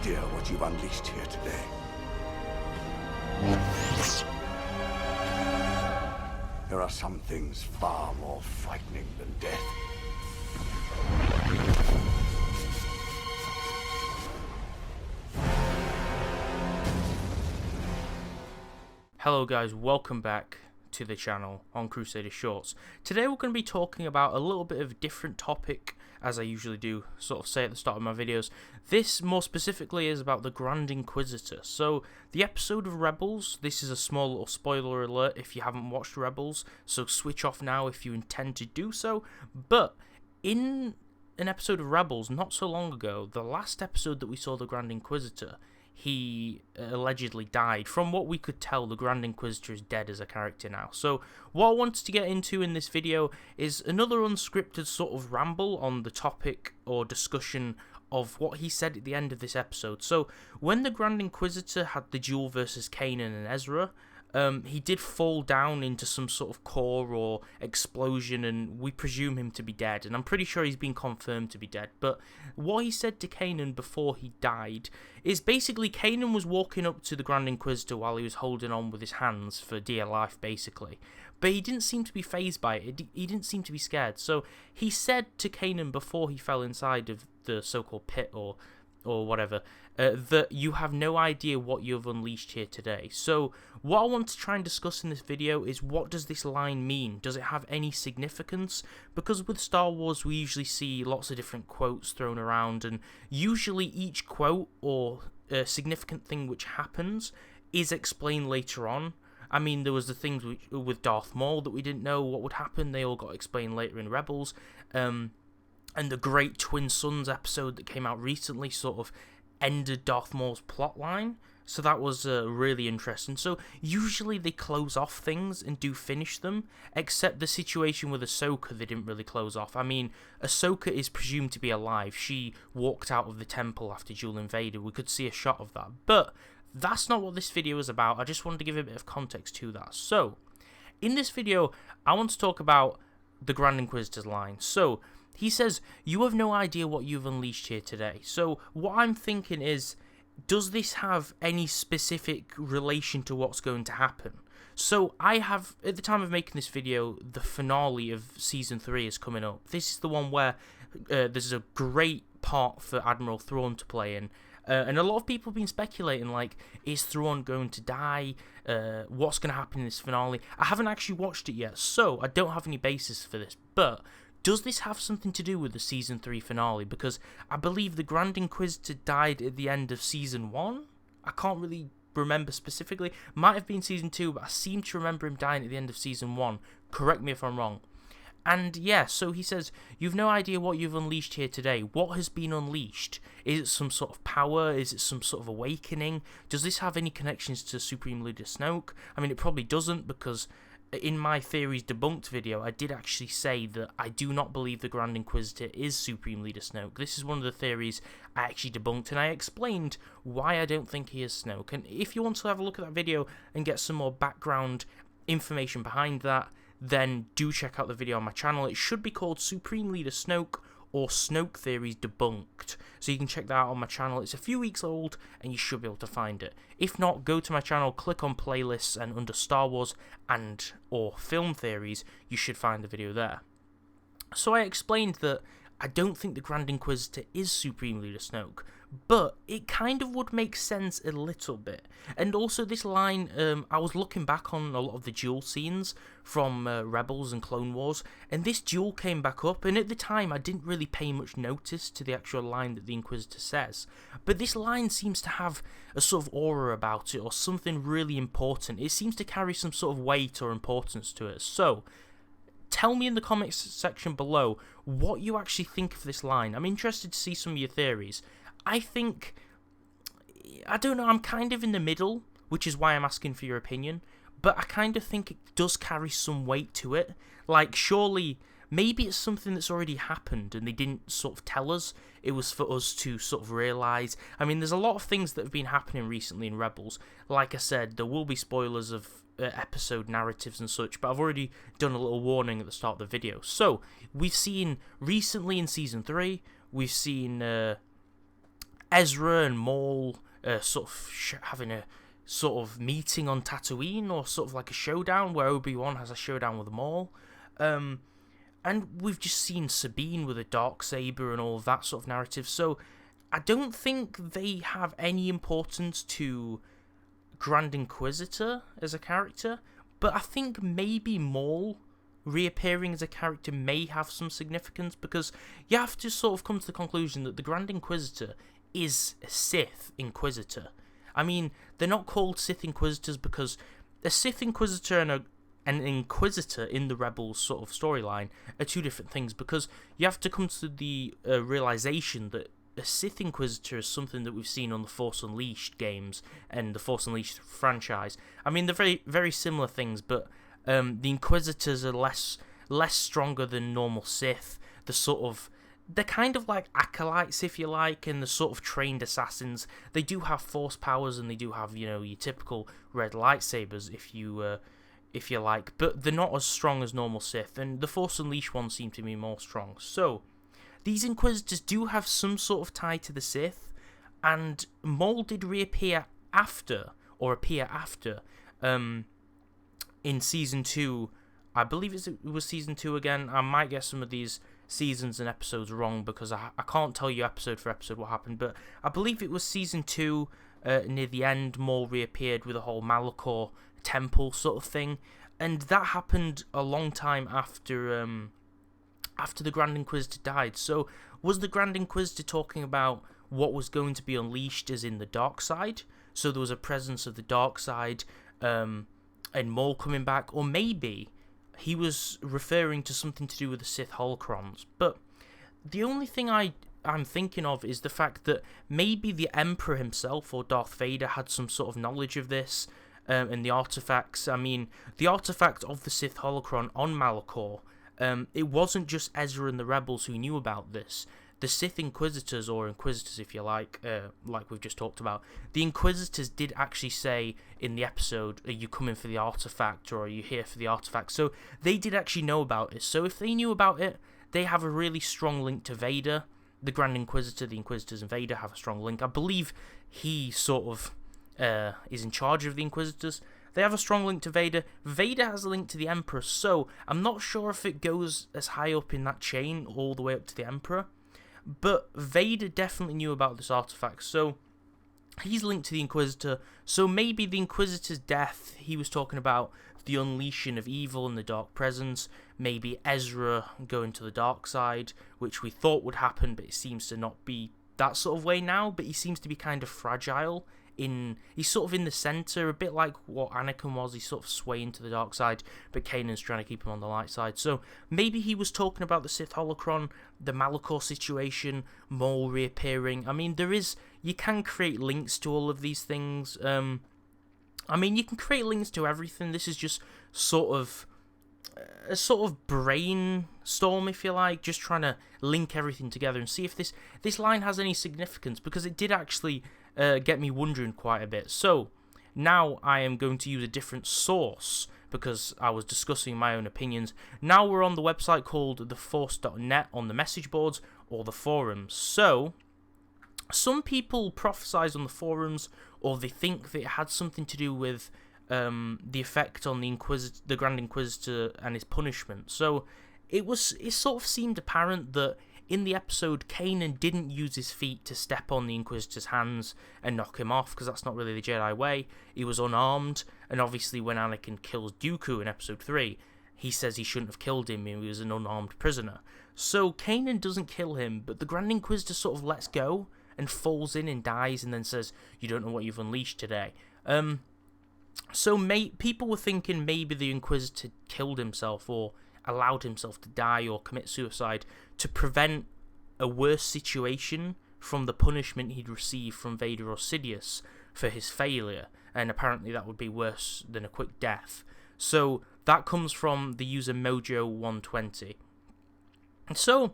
idea what you've unleashed here today. There are some things far more frightening than death. Hello guys, welcome back to the channel on Crusader Shorts. Today we're going to be talking about a little bit of a different topic, as I usually do, sort of say at the start of my videos. This more specifically is about the Grand Inquisitor. So, the episode of Rebels, this is a small little spoiler alert if you haven't watched Rebels, so switch off now if you intend to do so. But, in an episode of Rebels not so long ago, the last episode that we saw the Grand Inquisitor, he allegedly died. From what we could tell, the Grand Inquisitor is dead as a character now. So what I wanted to get into in this video is another unscripted sort of ramble on the topic or discussion of what he said at the end of this episode. So when the Grand Inquisitor had the duel versus Kanan and Ezra, he did fall down into some sort of core or explosion, and we presume him to be dead, and I'm pretty sure he's been confirmed to be dead. But what he said to Kanan before he died is basically Kanan was walking up to the Grand Inquisitor while he was holding on with his hands for dear life, basically. But he didn't seem to be fazed by it. He didn't seem to be scared. So he said to Kanan before he fell inside of the so-called pit or whatever, that you have no idea what you have unleashed here today. So what I want to try and discuss in this video is, what does this line mean? Does it have any significance? Because with Star Wars we usually see lots of different quotes thrown around, and usually each quote or significant thing which happens is explained later on. I mean, there was the things with Darth Maul that we didn't know what would happen. They all got explained later in Rebels. And the Great Twin Sons episode that came out recently sort of ended Darth Maul's plotline. So that was really interesting. So usually they close off things and do finish them, except the situation with Ahsoka they didn't really close off. I mean, Ahsoka is presumed to be alive. She walked out of the temple after Duel Invader. We could see a shot of that. But that's not what this video is about. I just wanted to give a bit of context to that. So, in this video, I want to talk about the Grand Inquisitor's line. So, he says, you have no idea what you've unleashed here today. So what I'm thinking is, does this have any specific relation to what's going to happen? So I have, at the time of making this video, the finale of Season 3 is coming up. This is the one where there's a great part for Admiral Thrawn to play in. And a lot of people have been speculating, like, is Thrawn going to die? What's going to happen in this finale? I haven't actually watched it yet, so I don't have any basis for this. But does this have something to do with the Season 3 finale? Because I believe the Grand Inquisitor died at the end of Season 1? I can't really remember specifically. Might have been Season 2, but I seem to remember him dying at the end of Season 1. Correct me if I'm wrong. And yeah, so he says, you've no idea what you've unleashed here today. What has been unleashed? Is it some sort of power? Is it some sort of awakening? Does this have any connections to Supreme Leader Snoke? I mean, it probably doesn't, because in my theories debunked video, I did actually say that I do not believe the Grand Inquisitor is Supreme Leader Snoke. This is one of the theories I actually debunked, and I explained why I don't think he is Snoke. And if you want to have a look at that video and get some more background information behind that, then do check out the video on my channel. It should be called Supreme Leader Snoke or Snoke Theories Debunked. So you can check that out on my channel. It's a few weeks old and you should be able to find it. If not, go to my channel, click on playlists, and under Star Wars and or film theories, you should find the video there. So I explained that I don't think the Grand Inquisitor is Supreme Leader Snoke, but it kind of would make sense a little bit. And also this line, I was looking back on a lot of the duel scenes from Rebels and Clone Wars, and this duel came back up, and at the time I didn't really pay much notice to the actual line that the Inquisitor says. But this line seems to have a sort of aura about it, or something really important. It seems to carry some sort of weight or importance to it. So tell me in the comments section below what you actually think of this line. I'm interested to see some of your theories. I don't know, I'm kind of in the middle, which is why I'm asking for your opinion, but I kind of think it does carry some weight to it. Like, surely, maybe it's something that's already happened and they didn't sort of tell us. It was for us to sort of realise. I mean, there's a lot of things that have been happening recently in Rebels. Like I said, there will be spoilers of episode narratives and such, but I've already done a little warning at the start of the video. So, we've seen recently in Season 3, we've seen Ezra and Maul sort of having a sort of meeting on Tatooine, or sort of like a showdown where Obi-Wan has a showdown with Maul. And we've just seen Sabine with a Darksaber and all of that sort of narrative. So I don't think they have any importance to Grand Inquisitor as a character, but I think maybe Maul reappearing as a character may have some significance, because you have to sort of come to the conclusion that the Grand Inquisitor is a Sith Inquisitor. I mean, they're not called Sith Inquisitors because a Sith Inquisitor and an Inquisitor in the Rebels sort of storyline are two different things, because you have to come to the realization that a Sith Inquisitor is something that we've seen on the Force Unleashed games and the Force Unleashed franchise. I mean, they're very, very similar things, but the Inquisitors are less stronger than normal Sith. They're kind of like acolytes, if you like, and the sort of trained assassins. They do have force powers, and they do have, your typical red lightsabers, if you like, but they're not as strong as normal Sith, and the Force Unleashed ones seem to be more strong. So these Inquisitors do have some sort of tie to the Sith, and Maul did appear after, in Season 2, I believe it was Season 2 again. I might get some of these seasons and episodes wrong, because I can't tell you episode for episode what happened, but I believe it was Season 2, near the end, Maul reappeared with a whole Malachor temple sort of thing, and that happened a long time after the Grand Inquisitor died. So was the Grand Inquisitor talking about what was going to be unleashed as in the dark side? So there was a presence of the dark side, and Maul coming back, or maybe he was referring to something to do with the Sith holocrons. But the only thing I'm thinking of is the fact that maybe the Emperor himself, or Darth Vader, had some sort of knowledge of this, and the artifacts. I mean, the artifact of the Sith holocron on Malachor, it wasn't just Ezra and the Rebels who knew about this. The Sith Inquisitors, or Inquisitors if you like we've just talked about, the Inquisitors did actually say in the episode, are you coming for the artifact, or are you here for the artifact? So they did actually know about it. So if they knew about it, they have a really strong link to Vader. The Grand Inquisitor, the Inquisitors, and Vader have a strong link. I believe he sort of is in charge of the Inquisitors. They have a strong link to Vader. Vader has a link to the Emperor, so I'm not sure if it goes as high up in that chain all the way up to the Emperor. But Vader definitely knew about this artifact, so he's linked to the Inquisitor. So maybe the Inquisitor's death, he was talking about the unleashing of evil and the dark presence. Maybe Ezra going to the dark side, which we thought would happen, but it seems to not be that sort of way now. But he seems to be kind of fragile. He's sort of in the center, a bit like what Anakin was. He's sort of swaying to the dark side, but Kanan's trying to keep him on the light side. So maybe he was talking about the Sith holocron, the Malachor situation, Maul reappearing. I mean, you can create links to all of these things. I mean, you can create links to everything. This is just sort of a sort of brainstorm, if you like, just trying to link everything together and see if this line has any significance, because it did actually get me wondering quite a bit. So now I am going to use a different source, because I was discussing my own opinions. Now we're on the website called theforce.net, on the message boards or the forums. So some people prophesize on the forums, or they think that it had something to do with the effect on the Grand Inquisitor and his punishment. So it sort of seemed apparent that in the episode, Kanan didn't use his feet to step on the Inquisitor's hands and knock him off, because that's not really the Jedi way. He was unarmed, and obviously when Anakin kills Dooku in episode 3, he says he shouldn't have killed him, he was an unarmed prisoner. So Kanan doesn't kill him, but the Grand Inquisitor sort of lets go and falls in and dies, and then says, you don't know what you've unleashed today. So people were thinking maybe the Inquisitor killed himself, or allowed himself to die or commit suicide to prevent a worse situation from the punishment he'd received from Vader or Sidious for his failure, and apparently that would be worse than a quick death. So that comes from the user Mojo120. And so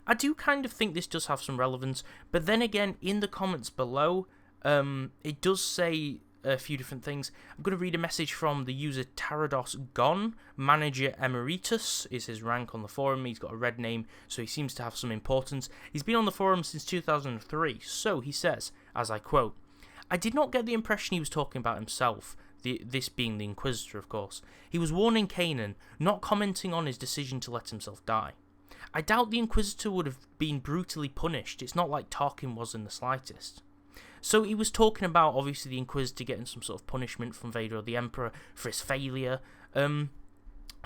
I do kind of think this does have some relevance, but then again, in the comments below, it does say a few different things. I'm going to read a message from the user Tarados Gon. Manager Emeritus is his rank on the forum. He's got a red name, so he seems to have some importance. He's been on the forum since 2003. So he says, as I quote, "I did not get the impression he was talking about himself, this being the Inquisitor, of course. He was warning Kanan, not commenting on his decision to let himself die. I doubt the Inquisitor would have been brutally punished. It's not like Tarkin was in the slightest." So he was talking about, obviously, the Inquisitor getting some sort of punishment from Vader or the Emperor for his failure.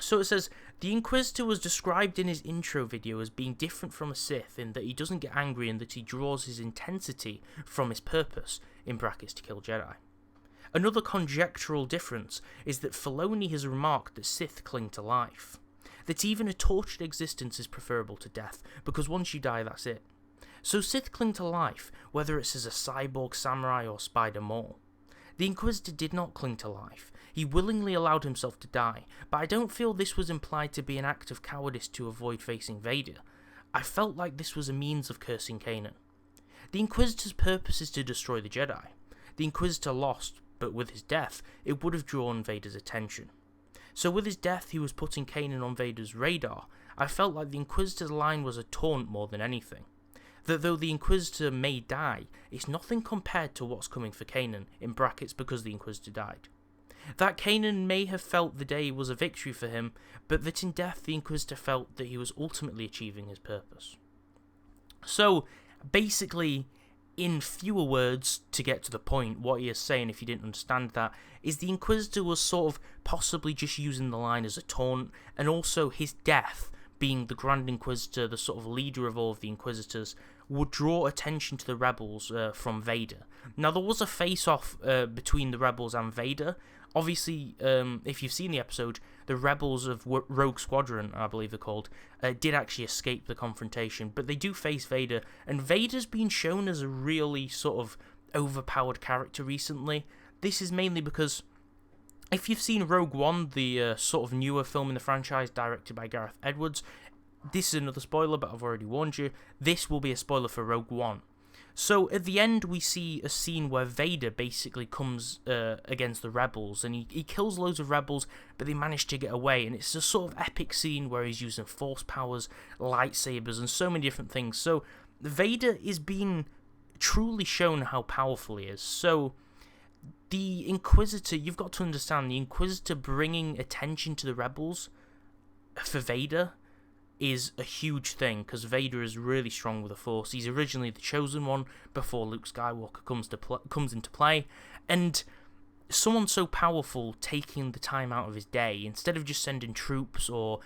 So it says, the Inquisitor was described in his intro video as being different from a Sith in that he doesn't get angry and that he draws his intensity from his purpose, in brackets to kill Jedi. Another conjectural difference is that Filoni has remarked that Sith cling to life. That even a tortured existence is preferable to death, because once you die, that's it. So Sith cling to life, whether it's as a cyborg samurai or Spider Maul. The Inquisitor did not cling to life. He willingly allowed himself to die, but I don't feel this was implied to be an act of cowardice to avoid facing Vader. I felt like this was a means of cursing Kanan. The Inquisitor's purpose is to destroy the Jedi. The Inquisitor lost, but with his death, it would have drawn Vader's attention. So with his death, he was putting Kanan on Vader's radar. I felt like the Inquisitor's line was a taunt more than anything. That though the Inquisitor may die, it's nothing compared to what's coming for Kanan, in brackets because the Inquisitor died. That Kanan may have felt the day was a victory for him, but that in death the Inquisitor felt that he was ultimately achieving his purpose. So, basically, in fewer words, to get to the point, what he is saying, if you didn't understand that, is the Inquisitor was sort of possibly just using the line as a taunt, and also his death, being the Grand Inquisitor, the sort of leader of all of the Inquisitors, would draw attention to the rebels from Vader. Now, there was a face-off between the rebels and Vader. Obviously, if you've seen the episode, the rebels of Rogue Squadron, I believe they're called, did actually escape the confrontation, but they do face Vader, and Vader's been shown as a really sort of overpowered character recently. This is mainly because if you've seen Rogue One, the sort of newer film in the franchise directed by Gareth Edwards, this is another spoiler, but I've already warned you, this will be a spoiler for Rogue One. So at the end we see a scene where Vader basically comes against the rebels, and he kills loads of rebels, but they manage to get away, and it's a sort of epic scene where he's using force powers, lightsabers, and so many different things. So Vader is being truly shown how powerful he is. So the Inquisitor, you've got to understand, the Inquisitor bringing attention to the rebels for Vader is a huge thing, because Vader is really strong with the Force. He's originally the Chosen One before Luke Skywalker comes into play, and someone so powerful taking the time out of his day, instead of just sending troops or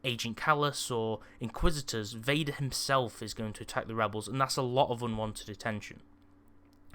Agent Callus or Inquisitors, Vader himself is going to attack the rebels, and that's a lot of unwanted attention.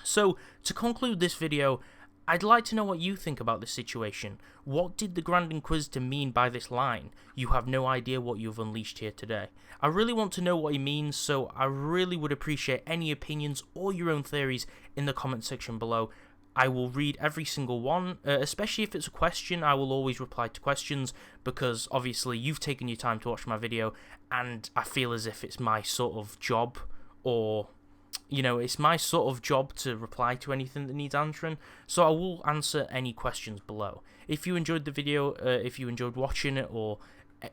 So, to conclude this video, I'd like to know what you think about this situation. What did the Grand Inquisitor mean by this line? You have no idea what you've unleashed here today. I really want to know what he means, so I really would appreciate any opinions or your own theories in the comment section below. I will read every single one, especially if it's a question. I will always reply to questions, because obviously you've taken your time to watch my video, and I feel as if it's my sort of job, or it's my sort of job to reply to anything that needs answering, so I will answer any questions below. If you enjoyed the video, if you enjoyed watching it, or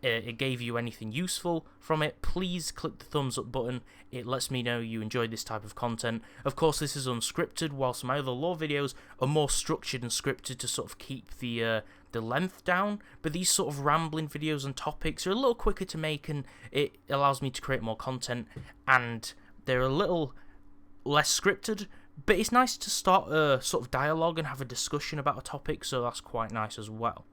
it gave you anything useful from it, please click the thumbs up button. It lets me know you enjoyed this type of content. Of course, this is unscripted, whilst my other lore videos are more structured and scripted to sort of keep the length down, but these sort of rambling videos and topics are a little quicker to make, and it allows me to create more content, and they're a little less scripted, but it's nice to start a sort of dialogue and have a discussion about a topic, so that's quite nice as well.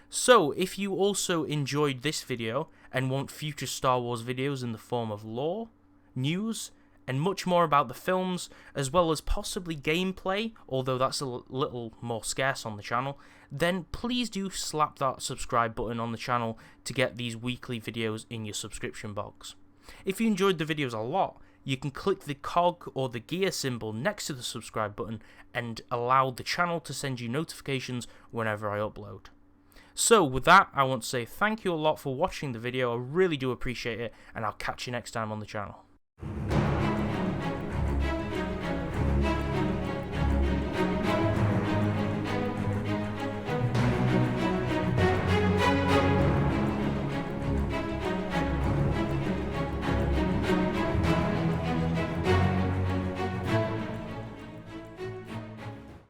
So, if you also enjoyed this video and want future Star Wars videos in the form of lore, news, and much more about the films, as well as possibly gameplay, although that's a little more scarce on the channel, then please do slap that subscribe button on the channel to get these weekly videos in your subscription box. If you enjoyed the videos a lot, you can click the cog or the gear symbol next to the subscribe button and allow the channel to send you notifications whenever I upload. So with that, I want to say thank you a lot for watching the video. I really do appreciate it, and I'll catch you next time on the channel.